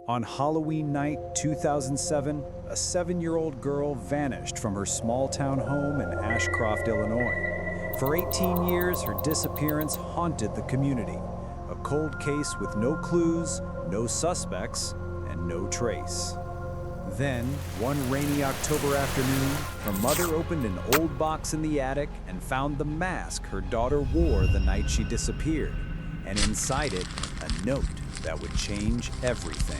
On Halloween night 2007, a 7-year-old girl vanished from her small-town home in Ashcroft, Illinois. For 18 years, her disappearance haunted the community. A cold case with no clues, no suspects, and no trace. Then, one rainy October afternoon, her mother opened an old box in the attic and found the mask her daughter wore the night she disappeared, and inside it, a note that would change everything.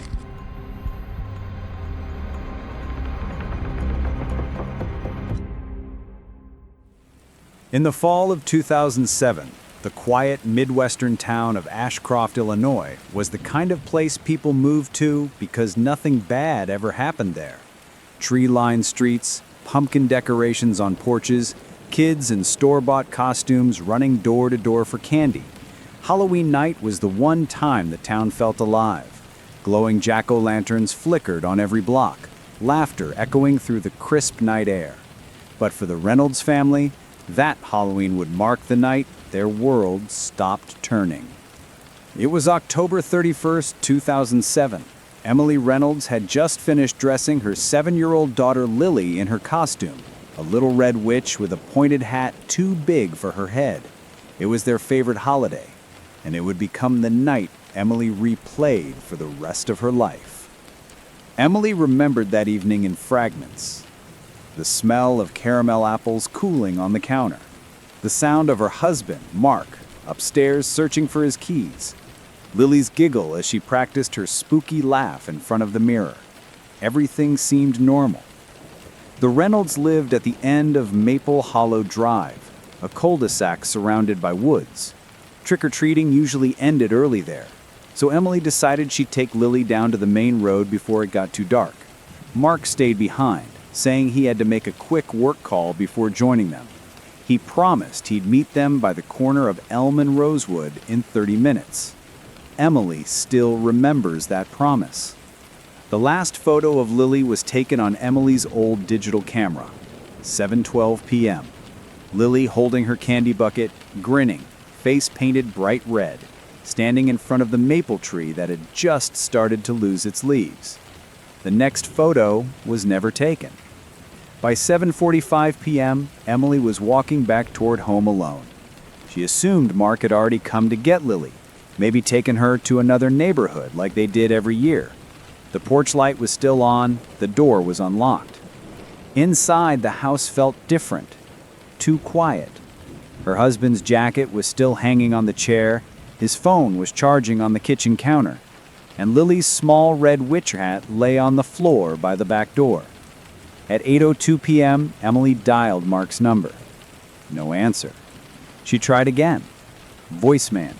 In the fall of 2007, the quiet Midwestern town of Ashcroft, Illinois, was the kind of place people moved to because nothing bad ever happened there. Tree-lined streets, pumpkin decorations on porches, kids in store-bought costumes running door to door for candy. Halloween night was the one time the town felt alive. Glowing jack-o'-lanterns flickered on every block, laughter echoing through the crisp night air. But for the Reynolds family, that Halloween would mark the night their world stopped turning. It was October 31st, 2007. Emily Reynolds had just finished dressing her 7-year-old daughter Lily in her costume, a little red witch with a pointed hat too big for her head. It was their favorite holiday, and it would become the night Emily replayed for the rest of her life. Emily remembered that evening in fragments. The smell of caramel apples cooling on the counter. The sound of her husband, Mark, upstairs searching for his keys. Lily's giggle as she practiced her spooky laugh in front of the mirror. Everything seemed normal. The Reynolds lived at the end of Maple Hollow Drive, a cul-de-sac surrounded by woods. Trick-or-treating usually ended early there, so Emily decided she'd take Lily down to the main road before it got too dark. Mark stayed behind, saying he had to make a quick work call before joining them. He promised he'd meet them by the corner of Elm and Rosewood in 30 minutes. Emily still remembers that promise. The last photo of Lily was taken on Emily's old digital camera. 7:12 p.m. Lily holding her candy bucket, grinning, face painted bright red, standing in front of the maple tree that had just started to lose its leaves. The next photo was never taken. By 7:45 p.m., Emily was walking back toward home alone. She assumed Mark had already come to get Lily, maybe taken her to another neighborhood like they did every year. The porch light was still on, the door was unlocked. Inside, the house felt different, too quiet. Her husband's jacket was still hanging on the chair, his phone was charging on the kitchen counter, and Lily's small red witch hat lay on the floor by the back door. At 8:02 p.m., Emily dialed Mark's number. No answer. She tried again. Voicemail.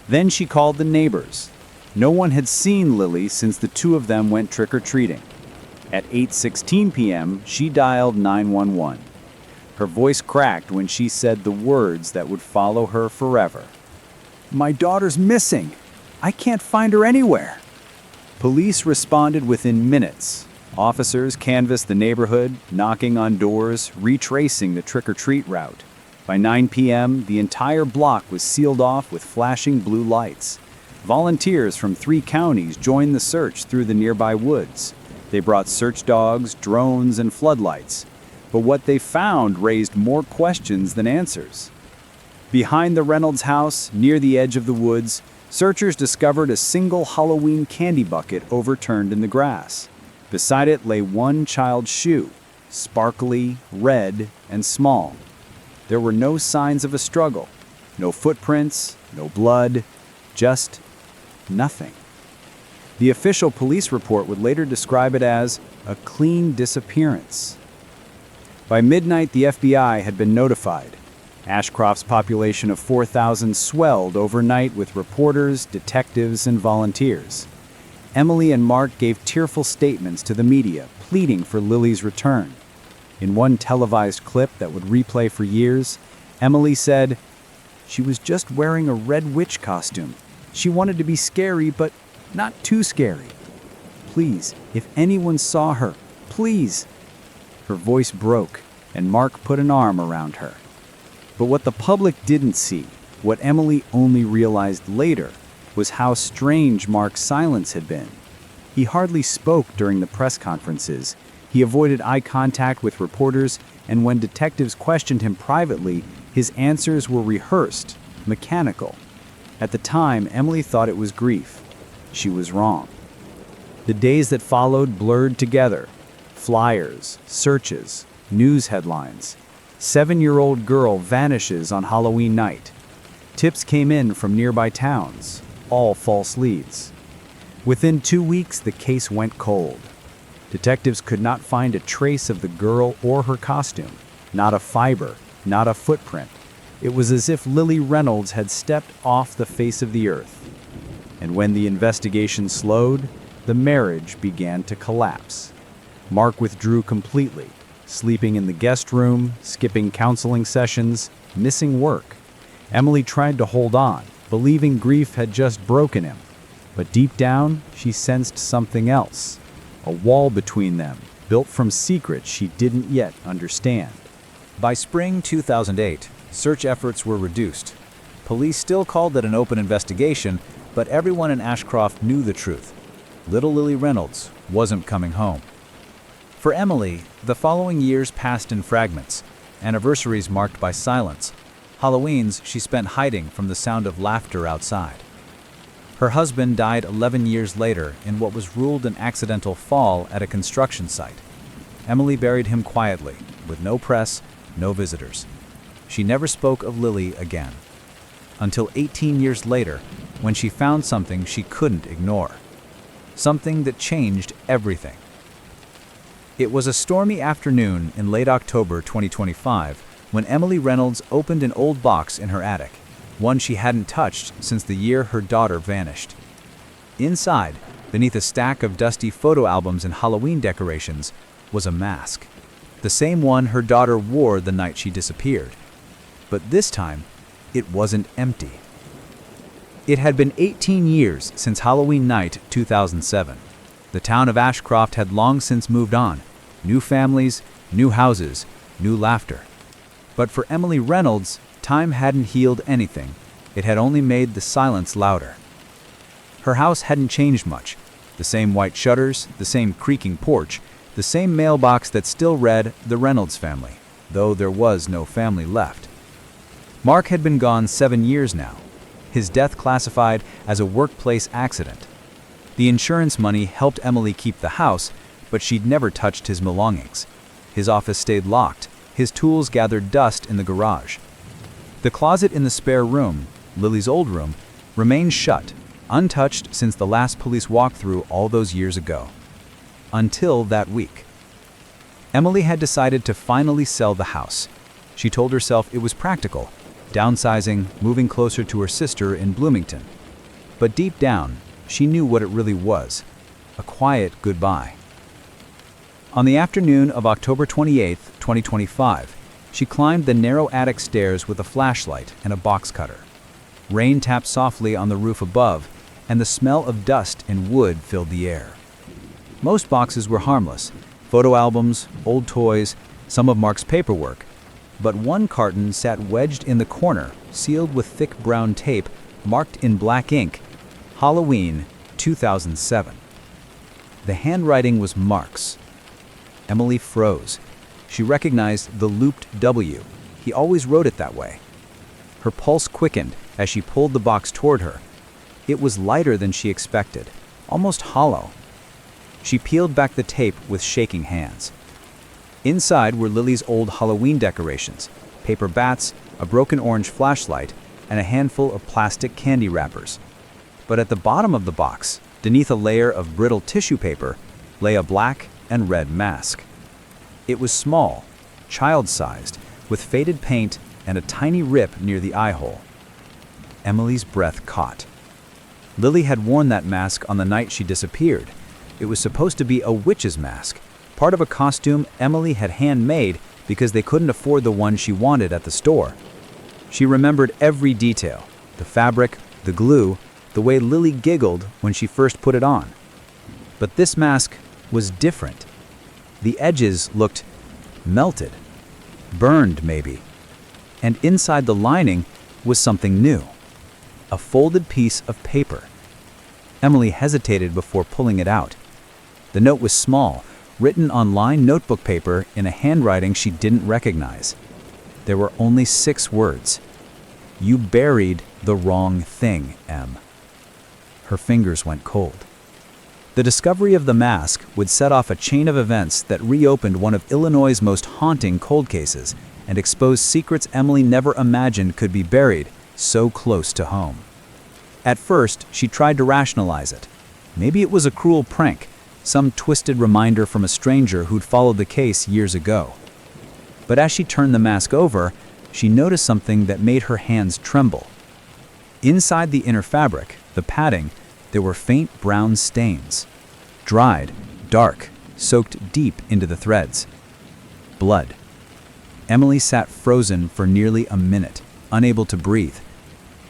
Then she called the neighbors. No one had seen Lily since the two of them went trick-or-treating. At 8:16 p.m., she dialed 911. Her voice cracked when she said the words that would follow her forever. "My daughter's missing. I can't find her anywhere." Police responded within minutes. Officers canvassed the neighborhood, knocking on doors, retracing the trick-or-treat route. By 9 p.m., the entire block was sealed off with flashing blue lights. Volunteers from 3 counties joined the search through the nearby woods. They brought search dogs, drones, and floodlights. But what they found raised more questions than answers. Behind the Reynolds house, near the edge of the woods, searchers discovered a single Halloween candy bucket overturned in the grass. Beside it lay one child's shoe, sparkly, red, and small. There were no signs of a struggle, no footprints, no blood, just nothing. The official police report would later describe it as a clean disappearance. By midnight, the FBI had been notified. Ashcroft's population of 4,000 swelled overnight with reporters, detectives, and volunteers. Emily and Mark gave tearful statements to the media, pleading for Lily's return. In one televised clip that would replay for years, Emily said, "She was just wearing a red witch costume. She wanted to be scary, but not too scary. Please, if anyone saw her, please." Her voice broke, and Mark put an arm around her. But what the public didn't see, what Emily only realized later, was how strange Mark's silence had been. He hardly spoke during the press conferences. He avoided eye contact with reporters, and when detectives questioned him privately, his answers were rehearsed, mechanical. At the time, Emily thought it was grief. She was wrong. The days that followed blurred together. Flyers, searches, news headlines. 7-year-old girl vanishes on Halloween night. Tips came in from nearby towns, all false leads. Within 2 weeks, the case went cold. Detectives could not find a trace of the girl or her costume, not a fiber, not a footprint. It was as if Lily Reynolds had stepped off the face of the earth. And when the investigation slowed, the marriage began to collapse. Mark withdrew completely, sleeping in the guest room, skipping counseling sessions, missing work. Emily tried to hold on, believing grief had just broken him. But deep down, she sensed something else. A wall between them, built from secrets she didn't yet understand. By spring 2008, search efforts were reduced. Police still called it an open investigation, but everyone in Ashcroft knew the truth. Little Lily Reynolds wasn't coming home. For Emily, the following years passed in fragments, anniversaries marked by silence, Halloweens she spent hiding from the sound of laughter outside. Her husband died 11 years later in what was ruled an accidental fall at a construction site. Emily buried him quietly, with no press, no visitors. She never spoke of Lily again. Until 18 years later, when she found something she couldn't ignore. Something that changed everything. It was a stormy afternoon in late October 2025 when Emily Reynolds opened an old box in her attic, one she hadn't touched since the year her daughter vanished. Inside, beneath a stack of dusty photo albums and Halloween decorations, was a mask. The same one her daughter wore the night she disappeared. But this time, it wasn't empty. It had been 18 years since Halloween night 2007. The town of Ashcroft had long since moved on. New families, new houses, new laughter. But for Emily Reynolds, time hadn't healed anything. It had only made the silence louder. Her house hadn't changed much. The same white shutters, the same creaking porch, the same mailbox that still read the Reynolds family, though there was no family left. Mark had been gone 7 years now, his death classified as a workplace accident. The insurance money helped Emily keep the house, but she'd never touched his belongings. His office stayed locked, his tools gathered dust in the garage. The closet in the spare room, Lily's old room, remained shut, untouched since the last police walkthrough all those years ago. Until that week. Emily had decided to finally sell the house. She told herself it was practical, downsizing, moving closer to her sister in Bloomington. But deep down, she knew what it really was, a quiet goodbye. On the afternoon of October 28, 2025, she climbed the narrow attic stairs with a flashlight and a box cutter. Rain tapped softly on the roof above, and the smell of dust and wood filled the air. Most boxes were harmless, photo albums, old toys, some of Mark's paperwork, but one carton sat wedged in the corner, sealed with thick brown tape, marked in black ink, Halloween 2007. The handwriting was Mark's. Emily froze. She recognized the looped W. He always wrote it that way. Her pulse quickened as she pulled the box toward her. It was lighter than she expected, almost hollow. She peeled back the tape with shaking hands. Inside were Lily's old Halloween decorations, paper bats, a broken orange flashlight, and a handful of plastic candy wrappers. But at the bottom of the box, beneath a layer of brittle tissue paper, lay a black and red mask. It was small, child-sized, with faded paint and a tiny rip near the eye hole. Emily's breath caught. Lily had worn that mask on the night she disappeared. It was supposed to be a witch's mask, part of a costume Emily had handmade because they couldn't afford the one she wanted at the store. She remembered every detail, the fabric, the glue, the way Lily giggled when she first put it on. But this mask was different. The edges looked melted, burned maybe, and inside the lining was something new, a folded piece of paper. Emily hesitated before pulling it out. The note was small, written on lined notebook paper in a handwriting she didn't recognize. There were only 6 words. "You buried the wrong thing, Em." Her fingers went cold. The discovery of the mask would set off a chain of events that reopened one of Illinois' most haunting cold cases and exposed secrets Emily never imagined could be buried so close to home. At first, she tried to rationalize it. Maybe it was a cruel prank, some twisted reminder from a stranger who'd followed the case years ago. But as she turned the mask over, she noticed something that made her hands tremble. Inside the inner fabric, the padding, there were faint brown stains. Dried, dark, soaked deep into the threads. Blood. Emily sat frozen for nearly a minute, unable to breathe.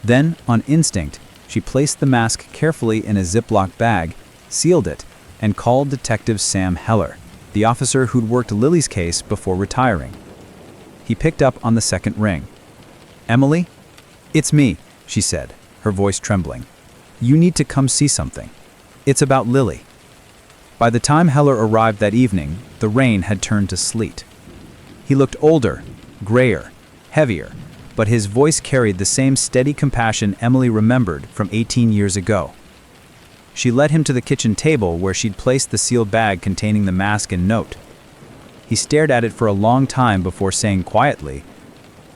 Then, on instinct, she placed the mask carefully in a Ziploc bag, sealed it, and called Detective Sam Heller, the officer who'd worked Lily's case before retiring. He picked up on the second ring. "Emily? It's me," she said, her voice trembling. "You need to come see something. It's about Lily." By the time Heller arrived that evening, the rain had turned to sleet. He looked older, grayer, heavier, but his voice carried the same steady compassion Emily remembered from 18 years ago. She led him to the kitchen table where she'd placed the sealed bag containing the mask and note. He stared at it for a long time before saying quietly,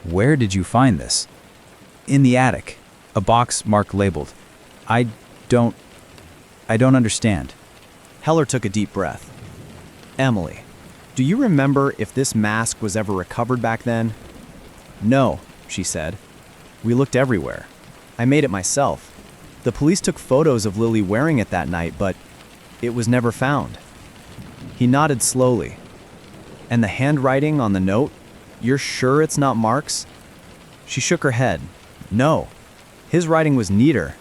"Where did you find this?" "In the attic, a box marked labeled. I don't understand." Heller took a deep breath. "Emily, do you remember if this mask was ever recovered back then?" "No," she said. "We looked everywhere. I made it myself. The police took photos of Lily wearing it that night, but it was never found." He nodded slowly. "And the handwriting on the note? You're sure it's not Mark's?" She shook her head. "No. His writing was neater.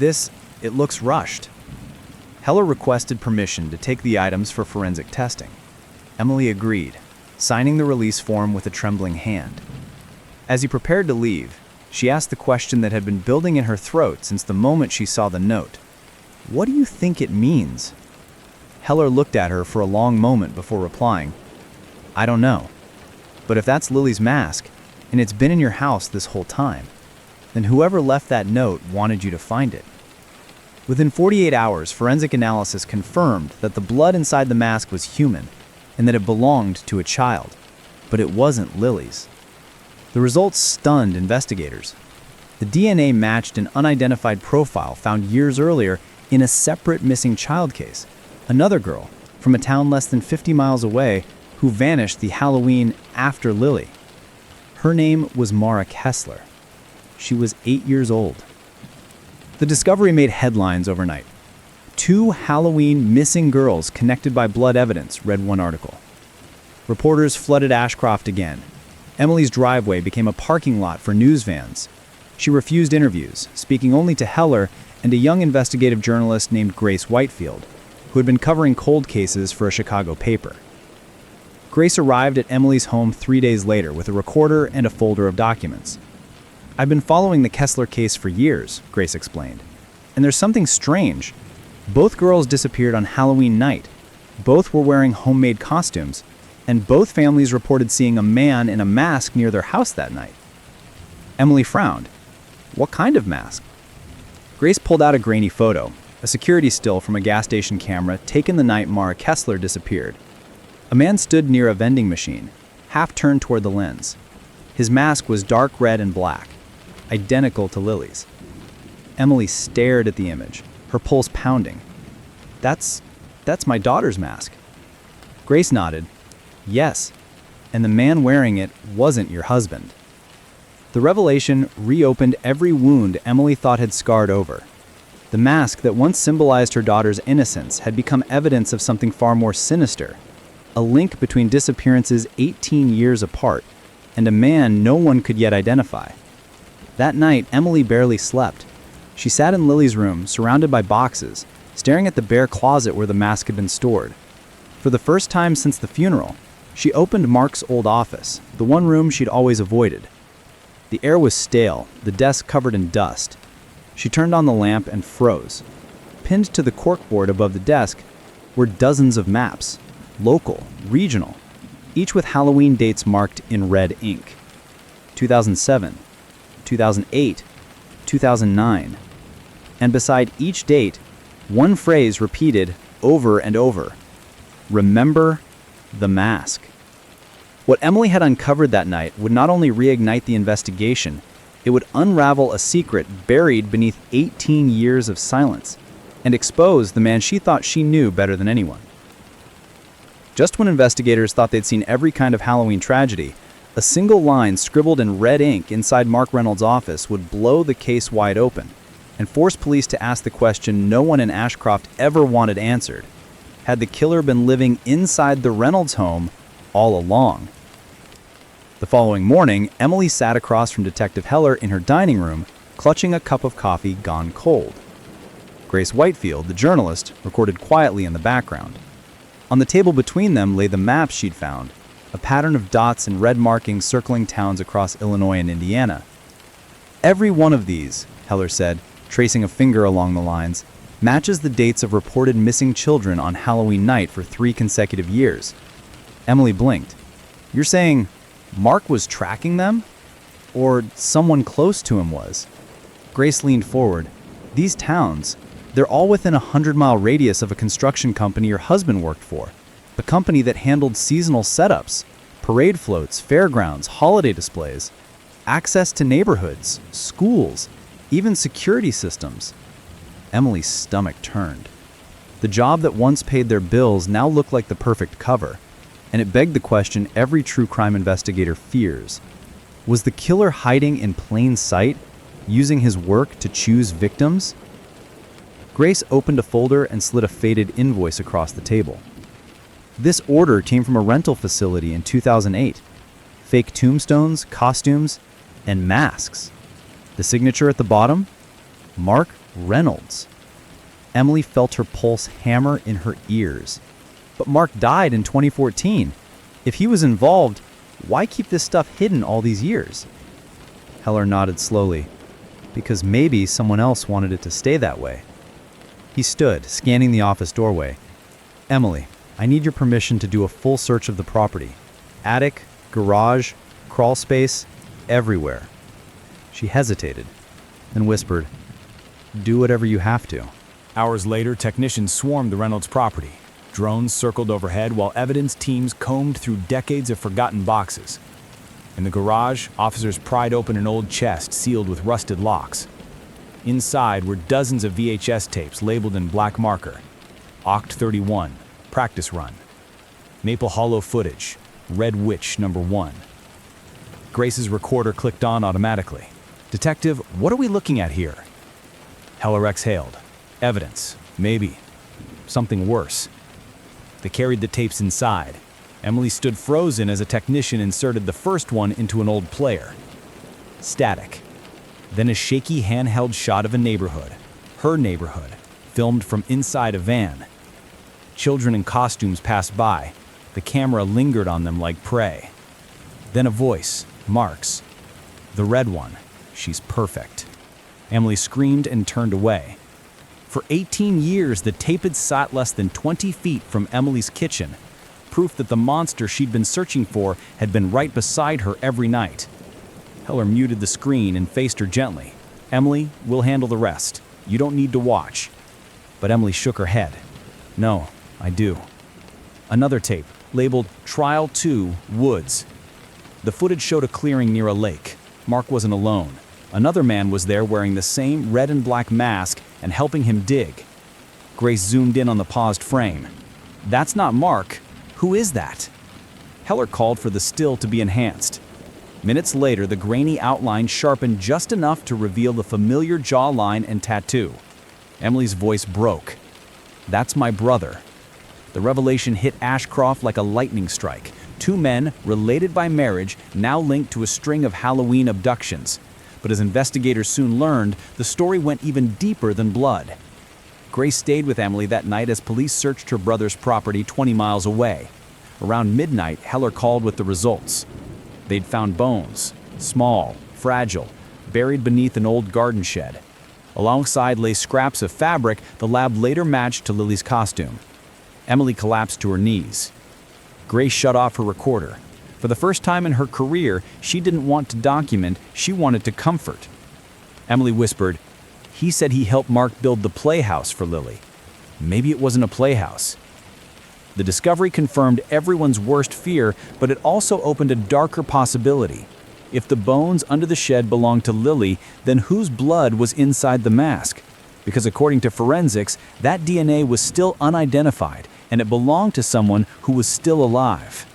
It looks rushed." Heller requested permission to take the items for forensic testing. Emily agreed, signing the release form with a trembling hand. As he prepared to leave, she asked the question that had been building in her throat since the moment she saw the note. "What do you think it means?" Heller looked at her for a long moment before replying, "I don't know. But if that's Lily's mask, and it's been in your house this whole time, then whoever left that note wanted you to find it." Within 48 hours, forensic analysis confirmed that the blood inside the mask was human and that it belonged to a child, but it wasn't Lily's. The results stunned investigators. The DNA matched an unidentified profile found years earlier in a separate missing child case, another girl from a town less than 50 miles away who vanished the Halloween after Lily. Her name was Mara Kessler. She was 8 years old. The discovery made headlines overnight. 2 Halloween missing girls connected by blood evidence, read one article. Reporters flooded Ashcroft again. Emily's driveway became a parking lot for news vans. She refused interviews, speaking only to Heller and a young investigative journalist named Grace Whitefield, who had been covering cold cases for a Chicago paper. Grace arrived at Emily's home 3 days later with a recorder and a folder of documents. "I've been following the Kessler case for years," Grace explained. "And there's something strange. Both girls disappeared on Halloween night. Both were wearing homemade costumes, and both families reported seeing a man in a mask near their house that night." Emily frowned. "What kind of mask?" Grace pulled out a grainy photo, a security still from a gas station camera taken the night Mara Kessler disappeared. A man stood near a vending machine, half turned toward the lens. His mask was dark red and black, identical to Lily's. Emily stared at the image, her pulse pounding. That's my daughter's mask." Grace nodded. "Yes, and the man wearing it wasn't your husband." The revelation reopened every wound Emily thought had scarred over. The mask that once symbolized her daughter's innocence had become evidence of something far more sinister, a link between disappearances 18 years apart and a man no one could yet identify. That night, Emily barely slept. She sat in Lily's room, surrounded by boxes, staring at the bare closet where the mask had been stored. For the first time since the funeral, she opened Mark's old office, the one room she'd always avoided. The air was stale, the desk covered in dust. She turned on the lamp and froze. Pinned to the corkboard above the desk were dozens of maps, local, regional, each with Halloween dates marked in red ink. 2007, 2008, 2009. And beside each date, one phrase repeated over and over: remember the mask. What Emily had uncovered that night would not only reignite the investigation, it would unravel a secret buried beneath 18 years of silence and expose the man she thought she knew better than anyone. Just when investigators thought they'd seen every kind of Halloween tragedy, a single line scribbled in red ink inside Mark Reynolds' office would blow the case wide open and force police to ask the question no one in Ashcroft ever wanted answered. Had the killer been living inside the Reynolds home all along? The following morning, Emily sat across from Detective Heller in her dining room, clutching a cup of coffee gone cold. Grace Whitefield, the journalist, recorded quietly in the background. On the table between them lay the maps she'd found, a pattern of dots and red markings circling towns across Illinois and Indiana. Every one of these, Heller said, tracing a finger along the lines, matches the dates of reported missing children on Halloween night for 3 consecutive years. Emily blinked. You're saying Mark was tracking them? Or someone close to him was? Grace leaned forward. These towns, they're all within a 100-mile radius of a construction company your husband worked for. The company that handled seasonal setups, parade floats, fairgrounds, holiday displays, access to neighborhoods, schools, even security systems. Emily's stomach turned. The job that once paid their bills now looked like the perfect cover, and it begged the question every true crime investigator fears. Was the killer hiding in plain sight, using his work to choose victims? Grace opened a folder and slid a faded invoice across the table. This order came from a rental facility in 2008. Fake tombstones, costumes, and masks. The signature at the bottom? Mark Reynolds. Emily felt her pulse hammer in her ears. But Mark died in 2014. If he was involved, why keep this stuff hidden all these years? Heller nodded slowly. Because maybe someone else wanted it to stay that way. He stood, scanning the office doorway. Emily, I need your permission to do a full search of the property. Attic, garage, crawl space, everywhere. She hesitated, then whispered, do whatever you have to. Hours later, technicians swarmed the Reynolds property. Drones circled overhead while evidence teams combed through decades of forgotten boxes. In the garage, officers pried open an old chest sealed with rusted locks. Inside were dozens of VHS tapes labeled in black marker. Oct 31, practice run. Maple Hollow footage, Red Witch number 1. Grace's recorder clicked on automatically. Detective, what are we looking at here? Heller exhaled. Evidence, maybe. Something worse. They carried the tapes inside. Emily stood frozen as a technician inserted the first one into an old player. Static. Then a shaky handheld shot of a neighborhood, her neighborhood, filmed from inside a van. Children in costumes passed by. The camera lingered on them like prey. Then a voice, Mark's. The red one. She's perfect. Emily screamed and turned away. For 18 years, the tape had sat less than 20 feet from Emily's kitchen, proof that the monster she'd been searching for had been right beside her every night. Heller muted the screen and faced her gently. Emily, we'll handle the rest. You don't need to watch. But Emily shook her head. No, I do. Another tape, labeled Trial 2, Woods. The footage showed a clearing near a lake. Mark wasn't alone. Another man was there wearing the same red and black mask and helping him dig. Grace zoomed in on the paused frame. That's not Mark. Who is that? Heller called for the still to be enhanced. Minutes later, the grainy outline sharpened just enough to reveal the familiar jawline and tattoo. Emily's voice broke. That's my brother. The revelation hit Ashcroft like a lightning strike. 2 men, related by marriage, now linked to a string of Halloween abductions. But as investigators soon learned, the story went even deeper than blood. Grace stayed with Emily that night as police searched her brother's property 20 miles away. Around midnight, Heller called with the results. They'd found bones, small, fragile, buried beneath an old garden shed. Alongside lay scraps of fabric the lab later matched to Lily's costume. Emily collapsed to her knees. Grace shut off her recorder. For the first time in her career, she didn't want to document, she wanted to comfort. Emily whispered, "He said he helped Mark build the playhouse for Lily. Maybe it wasn't a playhouse." The discovery confirmed everyone's worst fear, but it also opened a darker possibility. If the bones under the shed belonged to Lily, then whose blood was inside the mask? Because according to forensics, that DNA was still unidentified, and it belonged to someone who was still alive.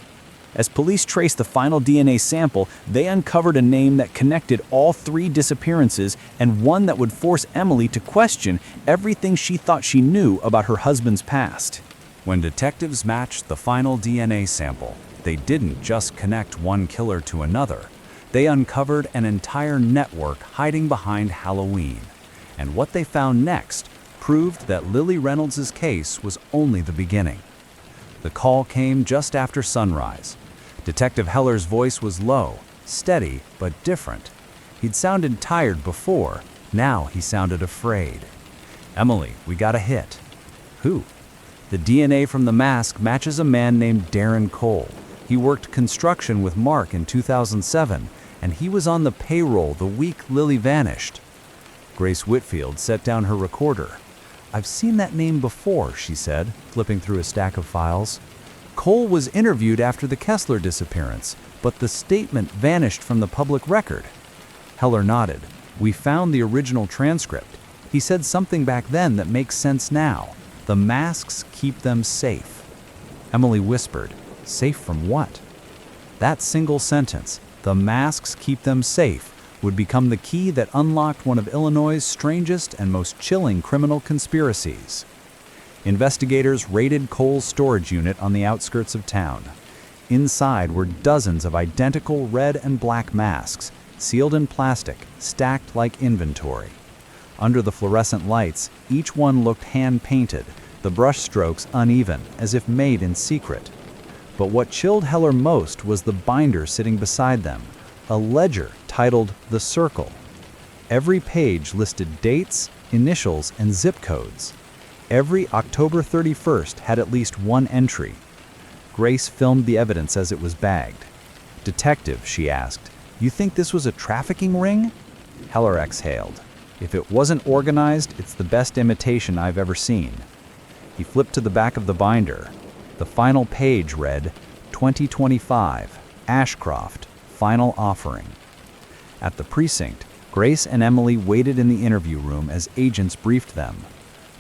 As police traced the final DNA sample, they uncovered a name that connected all 3 disappearances and one that would force Emily to question everything she thought she knew about her husband's past. When detectives matched the final DNA sample, they didn't just connect one killer to another. They uncovered an entire network hiding behind Halloween. And what they found next proved that Lily Reynolds' case was only the beginning. The call came just after sunrise. Detective Heller's voice was low, steady, but different. He'd sounded tired before. Now he sounded afraid. "Emily, we got a hit." "Who?" "The DNA from the mask matches a man named Darren Cole. He worked construction with Mark in 2007, and he was on the payroll the week Lily vanished." Grace Whitfield set down her recorder. "I've seen that name before," she said, flipping through a stack of files. "Cole was interviewed after the Kessler disappearance, but the statement vanished from the public record." Heller nodded. "We found the original transcript. He said something back then that makes sense now. The masks keep them safe." Emily whispered, "Safe from what?" That single sentence, "the masks keep them safe," would become the key that unlocked one of Illinois' strangest and most chilling criminal conspiracies. Investigators raided Cole's storage unit on the outskirts of town. Inside were dozens of identical red and black masks, sealed in plastic, stacked like inventory. Under the fluorescent lights, each one looked hand-painted, the brush strokes uneven, as if made in secret. But what chilled Heller most was the binder sitting beside them, a ledger titled The Circle. Every page listed dates, initials, and zip codes. Every October 31st had at least one entry. Grace filmed the evidence as it was bagged. "Detective," she asked, "you think this was a trafficking ring?" Heller exhaled. "If it wasn't organized, it's the best imitation I've ever seen." He flipped to the back of the binder. The final page read, 2025, Ashcroft, Final Offering. At the precinct, Grace and Emily waited in the interview room as agents briefed them.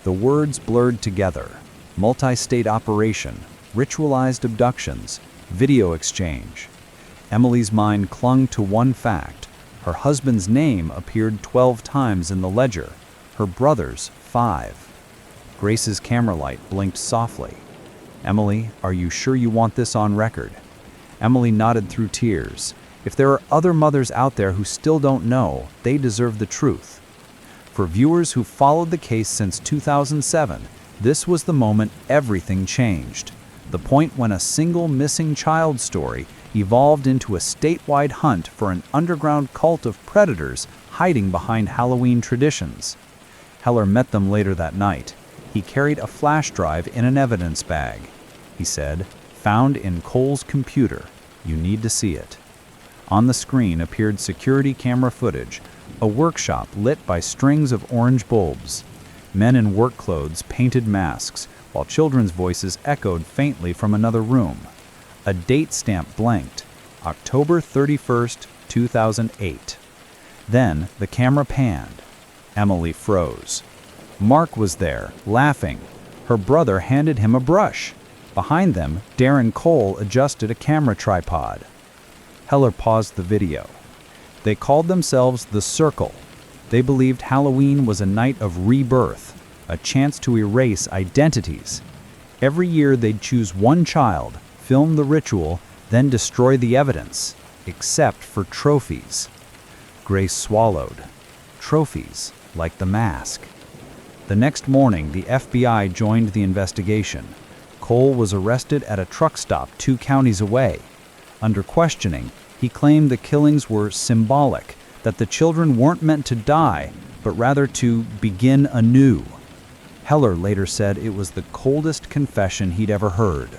The words blurred together: multi-state operation, ritualized abductions, video exchange. Emily's mind clung to one fact. Her husband's name appeared 12 times in the ledger, her brother's 5. Grace's camera light blinked softly. "Emily, are you sure you want this on record?" Emily nodded through tears. If there are other mothers out there who still don't know, they deserve the truth. For viewers who followed the case since 2007, this was the moment everything changed. The point when a single missing child story evolved into a statewide hunt for an underground cult of predators hiding behind Halloween traditions. Heller met them later that night. He carried a flash drive in an evidence bag. He said, "Found in Cole's computer. You need to see it." On the screen appeared security camera footage, a workshop lit by strings of orange bulbs. Men in work clothes painted masks, while children's voices echoed faintly from another room. A date stamp blanked, October 31st, 2008. Then the camera panned. Emily froze. Mark was there, laughing. Her brother handed him a brush. Behind them, Darren Cole adjusted a camera tripod. Heller paused the video. They called themselves The Circle. They believed Halloween was a night of rebirth, a chance to erase identities. Every year they'd choose one child, film the ritual, then destroy the evidence, except for trophies. Grace swallowed. Trophies, like the mask. The next morning, the FBI joined the investigation. Cole was arrested at a truck stop 2 counties away. Under questioning, he claimed the killings were symbolic, that the children weren't meant to die, but rather to begin anew. Heller later said it was the coldest confession he'd ever heard.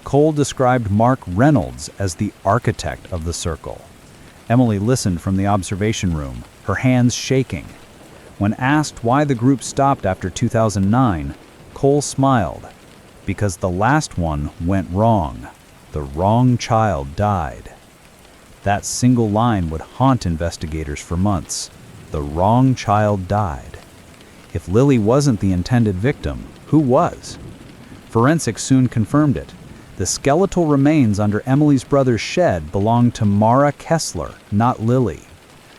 Cole described Mark Reynolds as the architect of the circle. Emily listened from the observation room, her hands shaking. When asked why the group stopped after 2009, Cole smiled. Because the last one went wrong. The wrong child died. That single line would haunt investigators for months. The wrong child died. If Lily wasn't the intended victim, who was? Forensics soon confirmed it. The skeletal remains under Emily's brother's shed belonged to Mara Kessler, not Lily.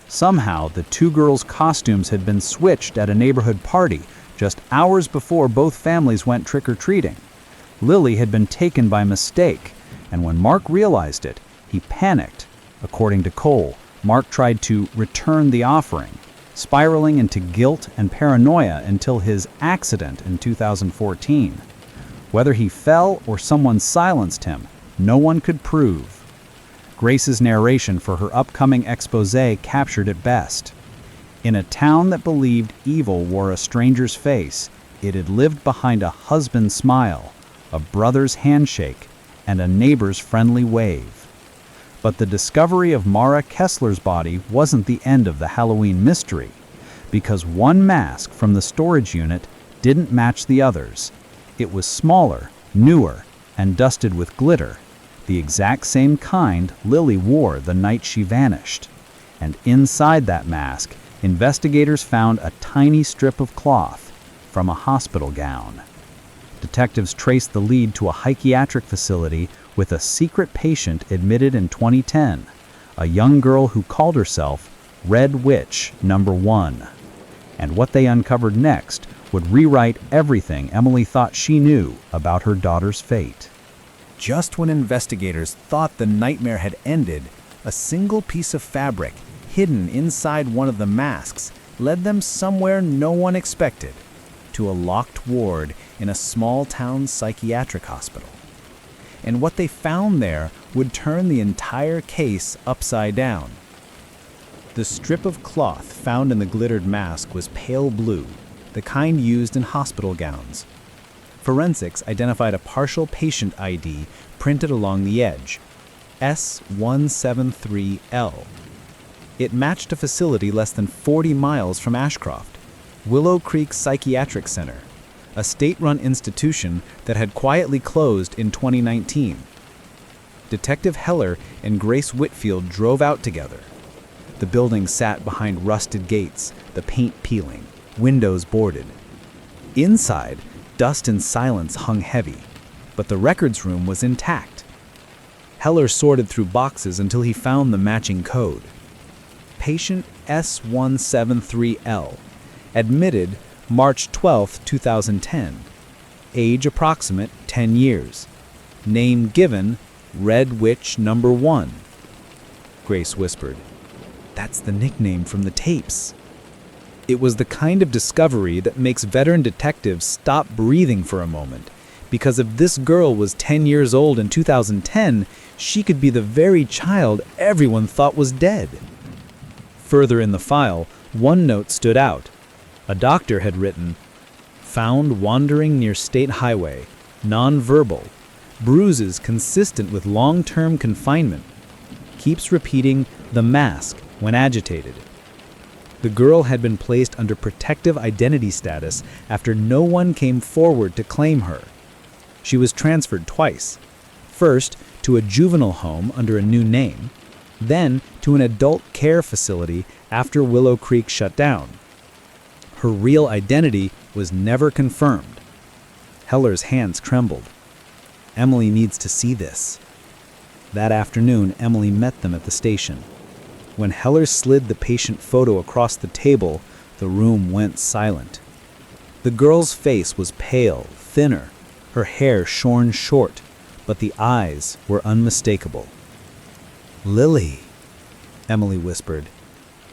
Somehow, the two girls' costumes had been switched at a neighborhood party just hours before both families went trick-or-treating. Lily had been taken by mistake, and when Mark realized it, he panicked. According to Cole, Mark tried to return the offering, spiraling into guilt and paranoia until his accident in 2014. Whether he fell or someone silenced him, no one could prove. Grace's narration for her upcoming exposé captured it best. In a town that believed evil wore a stranger's face, it had lived behind a husband's smile, a brother's handshake, and a neighbor's friendly wave. But the discovery of Mara Kessler's body wasn't the end of the Halloween mystery, because one mask from the storage unit didn't match the others. It was smaller, newer, and dusted with glitter, the exact same kind Lily wore the night she vanished. And inside that mask, investigators found a tiny strip of cloth from a hospital gown. Detectives traced the lead to a psychiatric facility with a secret patient admitted in 2010, a young girl who called herself Red Witch Number 1. And what they uncovered next would rewrite everything Emily thought she knew about her daughter's fate. Just when investigators thought the nightmare had ended, a single piece of fabric hidden inside one of the masks led them somewhere no one expected, to a locked ward in a small-town psychiatric hospital. And what they found there would turn the entire case upside down. The strip of cloth found in the glittered mask was pale blue, the kind used in hospital gowns. Forensics identified a partial patient ID printed along the edge, S173L. It matched a facility less than 40 miles from Ashcroft, Willow Creek Psychiatric Center, a state-run institution that had quietly closed in 2019. Detective Heller and Grace Whitfield drove out together. The building sat behind rusted gates, the paint peeling, windows boarded. Inside, dust and silence hung heavy, but the records room was intact. Heller sorted through boxes until he found the matching code. Patient S173L, admitted March 12, 2010. Age approximate 10 years. Name given, Red Witch Number 1. Grace whispered, "That's the nickname from the tapes." It was the kind of discovery that makes veteran detectives stop breathing for a moment, because if this girl was 10 years old in 2010, she could be the very child everyone thought was dead. Further in the file, one note stood out. A doctor had written, "Found wandering near State Highway, non-verbal, bruises consistent with long-term confinement. Keeps repeating the mask when agitated." The girl had been placed under protective identity status after no one came forward to claim her. She was transferred twice. First, to a juvenile home under a new name, then to an adult care facility after Willow Creek shut down. Her real identity was never confirmed. Heller's hands trembled. Emily needs to see this. That afternoon, Emily met them at the station. When Heller slid the patient photo across the table, the room went silent. The girl's face was pale, thinner, her hair shorn short, but the eyes were unmistakable. "Lily," Emily whispered.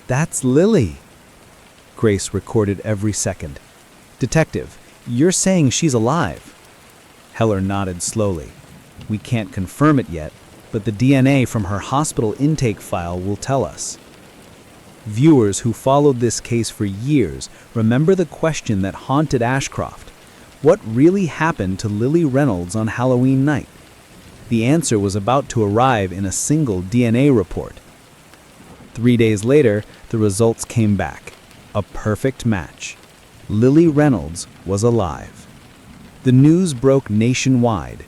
"That's Lily." Grace recorded every second. "Detective, you're saying she's alive?" Heller nodded slowly. "We can't confirm it yet, but the DNA from her hospital intake file will tell us." Viewers who followed this case for years remember the question that haunted Ashcroft. What really happened to Lily Reynolds on Halloween night? The answer was about to arrive in a single DNA report. 3 days later, the results came back. A perfect match. Lily Reynolds was alive. The news broke nationwide.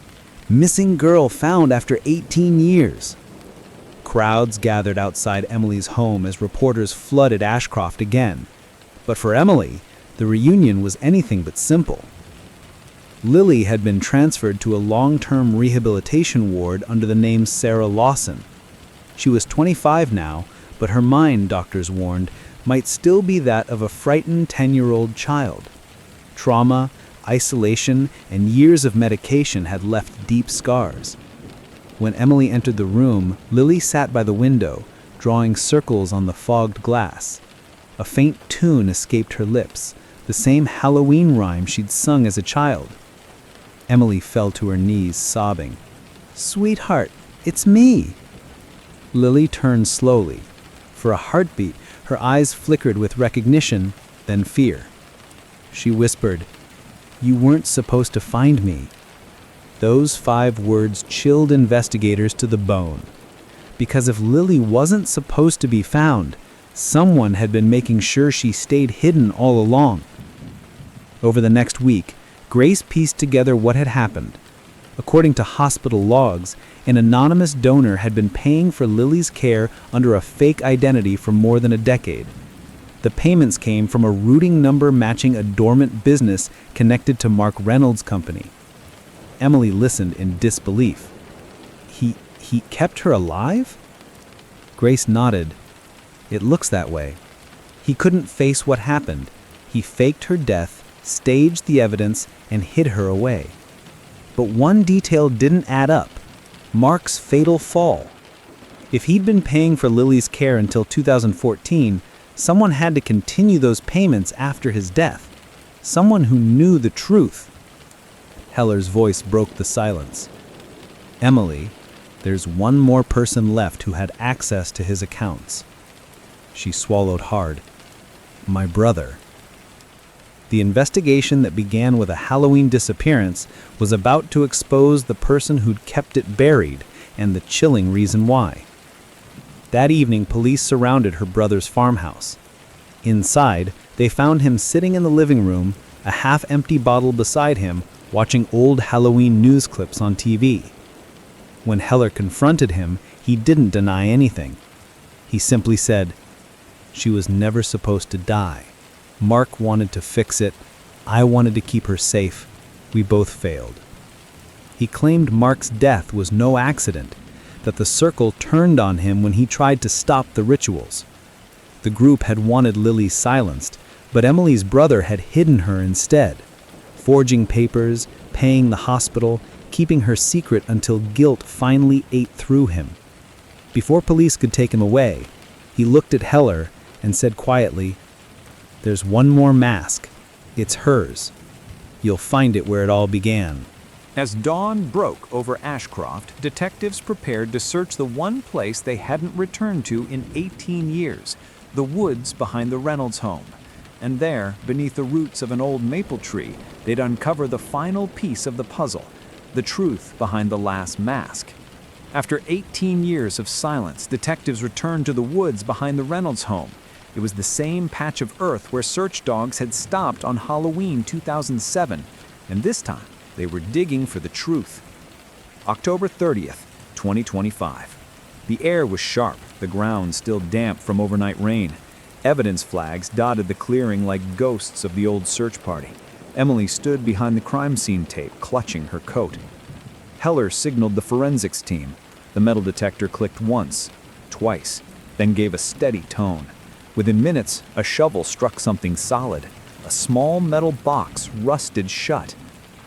Missing girl found after 18 years. Crowds gathered outside Emily's home as reporters flooded Ashcroft again. But for Emily, the reunion was anything but simple. Lily had been transferred to a long-term rehabilitation ward under the name Sarah Lawson. She was 25 now, but her mind, doctors warned, might still be that of a frightened 10-year-old child. Trauma, isolation, and years of medication had left deep scars. When Emily entered the room, Lily sat by the window, drawing circles on the fogged glass. A faint tune escaped her lips, the same Halloween rhyme she'd sung as a child. Emily fell to her knees, sobbing. "Sweetheart, it's me." Lily turned slowly. For a heartbeat, her eyes flickered with recognition, then fear. She whispered, "You weren't supposed to find me." Those 5 words chilled investigators to the bone. Because if Lily wasn't supposed to be found, someone had been making sure she stayed hidden all along. Over the next week, Grace pieced together what had happened. According to hospital logs, an anonymous donor had been paying for Lily's care under a fake identity for more than a decade. The payments came from a routing number matching a dormant business connected to Mark Reynolds' company. Emily listened in disbelief. He kept her alive? Grace nodded. It looks that way. He couldn't face what happened. He faked her death, staged the evidence, and hid her away. But one detail didn't add up. Mark's fatal fall. If he'd been paying for Lily's care until 2014, someone had to continue those payments after his death. Someone who knew the truth. Heller's voice broke the silence. "Emily, there's one more person left who had access to his accounts." She swallowed hard. "My brother." The investigation that began with a Halloween disappearance was about to expose the person who'd kept it buried and the chilling reason why. That evening, police surrounded her brother's farmhouse. Inside, they found him sitting in the living room, a half-empty bottle beside him, watching old Halloween news clips on TV. When Heller confronted him, he didn't deny anything. He simply said, "She was never supposed to die. Mark wanted to fix it. I wanted to keep her safe. We both failed." He claimed Mark's death was no accident, that the circle turned on him when he tried to stop the rituals. The group had wanted Lily silenced, but Emily's brother had hidden her instead, forging papers, paying the hospital, keeping her secret until guilt finally ate through him. Before police could take him away, he looked at Heller and said quietly, "There's one more mask. It's hers. You'll find it where it all began." As dawn broke over Ashcroft, detectives prepared to search the one place they hadn't returned to in 18 years, the woods behind the Reynolds home. And there, beneath the roots of an old maple tree, they'd uncover the final piece of the puzzle, the truth behind the last mask. After 18 years of silence, detectives returned to the woods behind the Reynolds home. It was the same patch of earth where search dogs had stopped on Halloween 2007, and this time they were digging for the truth. October 30th, 2025. The air was sharp, the ground still damp from overnight rain. Evidence flags dotted the clearing like ghosts of the old search party. Emily stood behind the crime scene tape, clutching her coat. Heller signaled the forensics team. The metal detector clicked once, twice, then gave a steady tone. Within minutes, a shovel struck something solid. A small metal box rusted shut.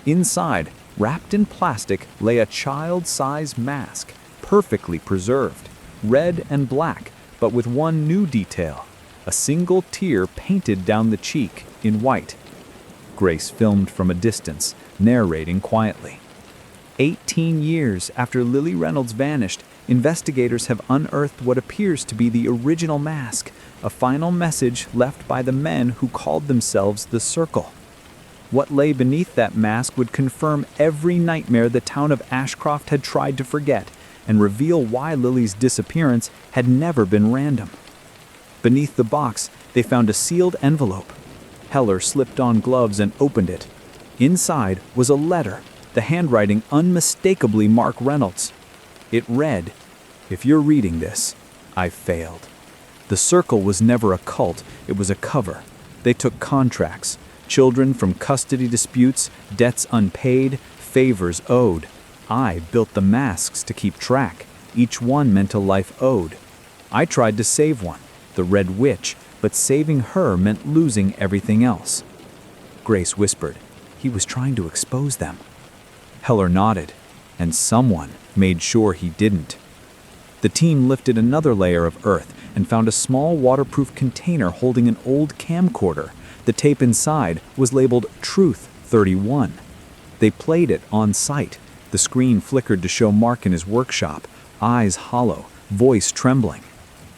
Inside, wrapped in plastic, lay a child-sized mask, perfectly preserved, red and black, but with one new detail. A single tear painted down the cheek in white. Grace filmed from a distance, narrating quietly. 18 years after Lily Reynolds vanished, investigators have unearthed what appears to be the original mask, a final message left by the men who called themselves the Circle. What lay beneath that mask would confirm every nightmare the town of Ashcroft had tried to forget and reveal why Lily's disappearance had never been random. Beneath the box, they found a sealed envelope. Heller slipped on gloves and opened it. Inside was a letter, the handwriting unmistakably Mark Reynolds. It read, "If you're reading this, I've failed." The Circle was never a cult, it was a cover. They took contracts, children from custody disputes, debts unpaid, favors owed. I built the masks to keep track. Each one meant a life owed. I tried to save one, the Red Witch, but saving her meant losing everything else. Grace whispered, "He was trying to expose them." Heller nodded, and someone made sure he didn't. The team lifted another layer of earth and found a small waterproof container holding an old camcorder. The tape inside was labeled Truth 31. They played it on site. The screen flickered to show Mark in his workshop, eyes hollow, voice trembling.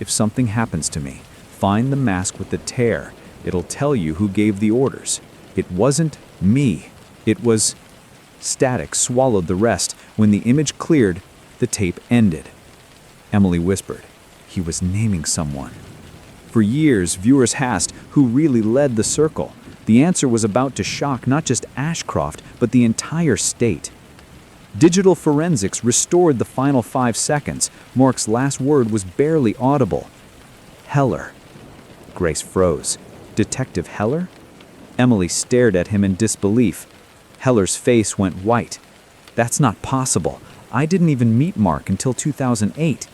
"If something happens to me, find the mask with the tear. It'll tell you who gave the orders. It wasn't me. It was..." Static swallowed the rest. When the image cleared, the tape ended. Emily whispered, "He was naming someone." For years, viewers asked who really led the Circle. The answer was about to shock not just Ashcroft, but the entire state. Digital forensics restored the final 5 seconds. Mark's last word was barely audible. "Heller." Grace froze. Detective Heller? Emily stared at him in disbelief. Heller's face went white. "That's not possible. I didn't even meet Mark until 2008.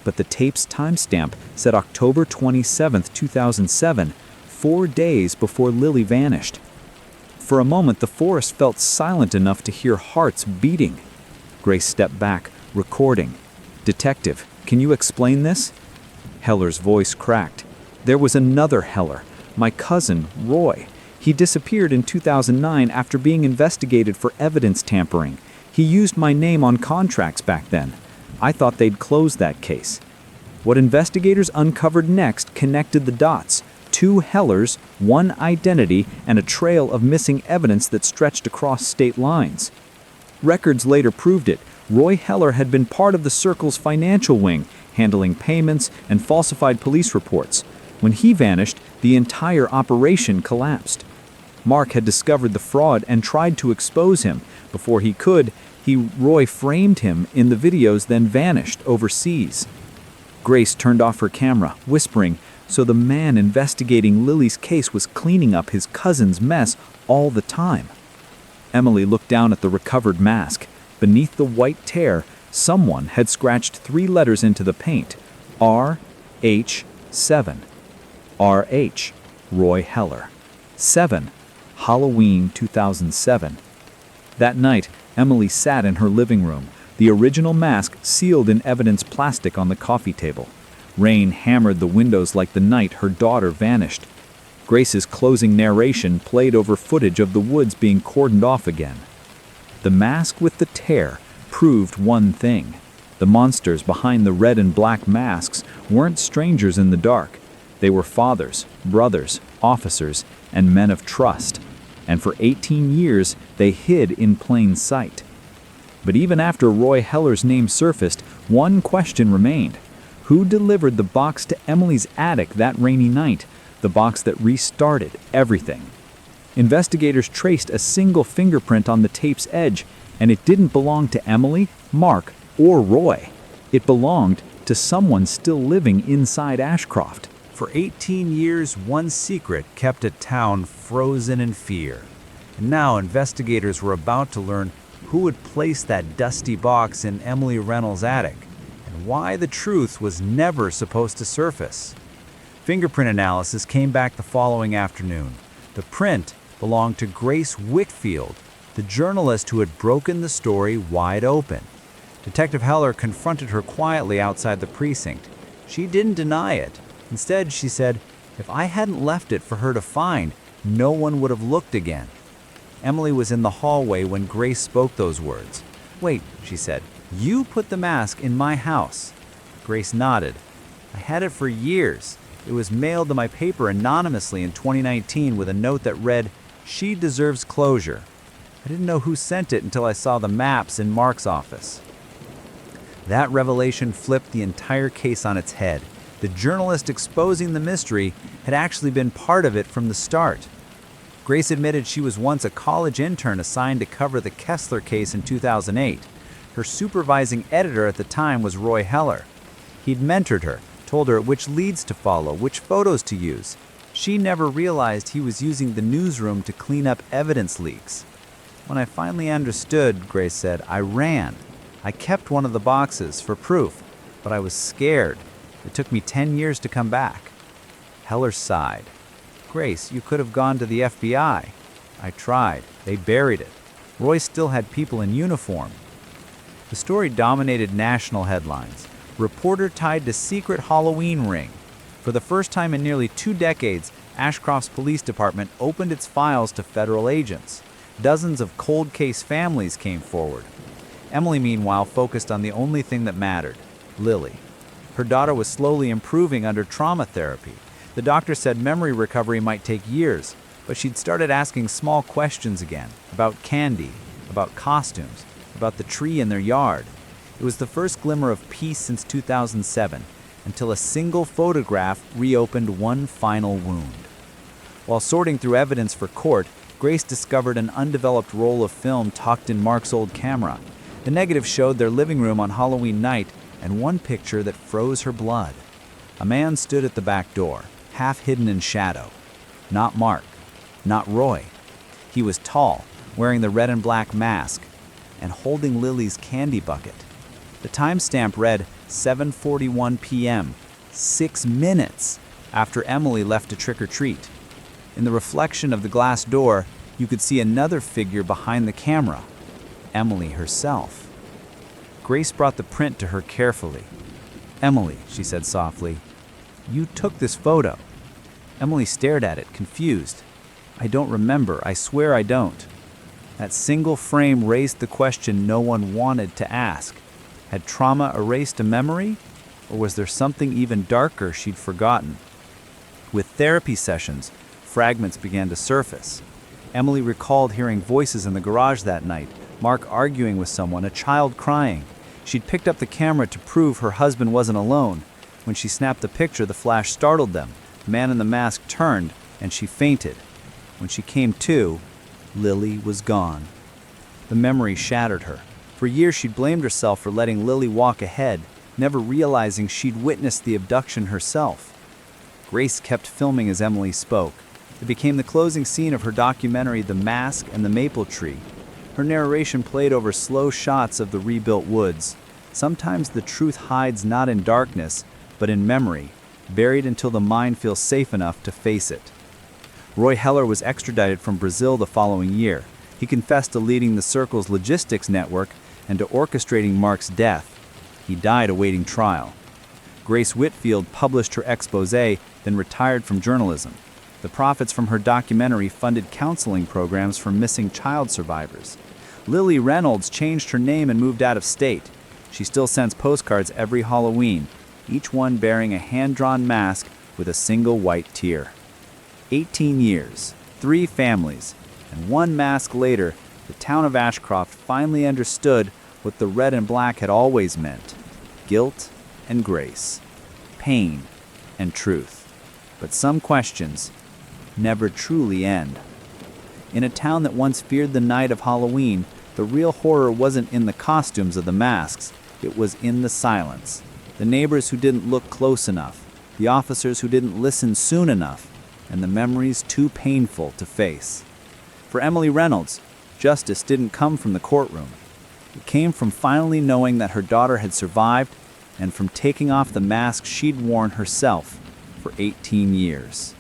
But the tape's timestamp said October 27, 2007, 4 days before Lily vanished. For a moment, the forest felt silent enough to hear hearts beating. Grace stepped back, recording. "Detective, can you explain this?" Heller's voice cracked. "There was another Heller, my cousin, Roy. He disappeared in 2009 after being investigated for evidence tampering. He used my name on contracts back then. I thought they'd closed that case." What investigators uncovered next connected the dots. 2 Hellers, 1 identity, and a trail of missing evidence that stretched across state lines. Records later proved it. Roy Heller had been part of the Circle's financial wing, handling payments and falsified police reports. When he vanished, the entire operation collapsed. Mark had discovered the fraud and tried to expose him. Before he could, Roy framed him in the videos, then vanished overseas. Grace turned off her camera, whispering, so the man investigating Lily's case was cleaning up his cousin's mess all the time. Emily looked down at the recovered mask. Beneath the white tear, someone had scratched 3 letters into the paint. RH7. RH, Roy Heller. 7, Halloween 2007. That night, Emily sat in her living room, the original mask sealed in evidence plastic on the coffee table. Rain hammered the windows like the night her daughter vanished. Grace's closing narration played over footage of the woods being cordoned off again. The mask with the tear proved one thing. The monsters behind the red and black masks weren't strangers in the dark. They were fathers, brothers, officers, and men of trust. And for 18 years, they hid in plain sight. But even after Roy Heller's name surfaced, one question remained. Who delivered the box to Emily's attic that rainy night? The box that restarted everything. Investigators traced a single fingerprint on the tape's edge, and it didn't belong to Emily, Mark, or Roy. It belonged to someone still living inside Ashcroft. For 18 years, one secret kept a town frozen in fear. And now investigators were about to learn who had placed that dusty box in Emily Reynolds' attic, and why the truth was never supposed to surface. Fingerprint analysis came back the following afternoon. The print belonged to Grace Whitfield, the journalist who had broken the story wide open. Detective Heller confronted her quietly outside the precinct. She didn't deny it. Instead, she said, "If I hadn't left it for her to find, no one would have looked again." Emily was in the hallway when Grace spoke those words. "Wait," she said. "You put the mask in my house." Grace nodded. "I had it for years. It was mailed to my paper anonymously in 2019 with a note that read, 'She deserves closure.' I didn't know who sent it until I saw the maps in Mark's office." That revelation flipped the entire case on its head. The journalist exposing the mystery had actually been part of it from the start. Grace admitted she was once a college intern assigned to cover the Kessler case in 2008. Her supervising editor at the time was Roy Heller. He'd mentored her, told her which leads to follow, which photos to use. She never realized he was using the newsroom to clean up evidence leaks. "When I finally understood," Grace said, "I ran. I kept one of the boxes for proof, but I was scared. It took me 10 years to come back." Heller sighed. "Grace, you could have gone to the FBI. I tried. They buried it. Roy still had people in uniform." The story dominated national headlines. Reporter tied to secret Halloween ring. For the first time in nearly 2 decades, Ashcroft's police department opened its files to federal agents. Dozens of cold case families came forward. Emily, meanwhile, focused on the only thing that mattered, Lily. Her daughter was slowly improving under trauma therapy. The doctor said memory recovery might take years, but she'd started asking small questions again, about candy, about costumes, about the tree in their yard. It was the first glimmer of peace since 2007, until a single photograph reopened one final wound. While sorting through evidence for court, Grace discovered an undeveloped roll of film tucked in Mark's old camera. The negative showed their living room on Halloween night, and one picture that froze her blood. A man stood at the back door, half hidden in shadow. Not Mark, not Roy. He was tall, wearing the red and black mask, and holding Lily's candy bucket. The timestamp read 7:41 p.m., 6 minutes after Emily left to trick or treat. In the reflection of the glass door, you could see another figure behind the camera, Emily herself. Grace brought the print to her carefully. "Emily," she said softly, "you took this photo." Emily stared at it, confused. "I don't remember. I swear I don't." That single frame raised the question no one wanted to ask. Had trauma erased a memory, or was there something even darker she'd forgotten? With therapy sessions, fragments began to surface. Emily recalled hearing voices in the garage that night, Mark arguing with someone, a child crying. She'd picked up the camera to prove her husband wasn't alone. When she snapped the picture, the flash startled them. The man in the mask turned, and she fainted. When she came to, Lily was gone. The memory shattered her. For years she'd blamed herself for letting Lily walk ahead, never realizing she'd witnessed the abduction herself. Grace kept filming as Emily spoke. It became the closing scene of her documentary, The Mask and the Maple Tree. Her narration played over slow shots of the rebuilt woods. Sometimes the truth hides not in darkness, but in memory, buried until the mind feels safe enough to face it. Roy Heller was extradited from Brazil the following year. He confessed to leading the Circle's logistics network and to orchestrating Mark's death. He died awaiting trial. Grace Whitfield published her exposé, then retired from journalism. The profits from her documentary funded counseling programs for missing child survivors. Lily Reynolds changed her name and moved out of state. She still sends postcards every Halloween, each one bearing a hand-drawn mask with a single white tear. 18 years, 3 families, and 1 mask later, the town of Ashcroft finally understood what the red and black had always meant: guilt and grace, pain and truth. But some questions never truly end. In a town that once feared the night of Halloween, the real horror wasn't in the costumes of the masks, it was in the silence. The neighbors who didn't look close enough, the officers who didn't listen soon enough, and the memories too painful to face. For Emily Reynolds, justice didn't come from the courtroom. It came from finally knowing that her daughter had survived and from taking off the mask she'd worn herself for 18 years.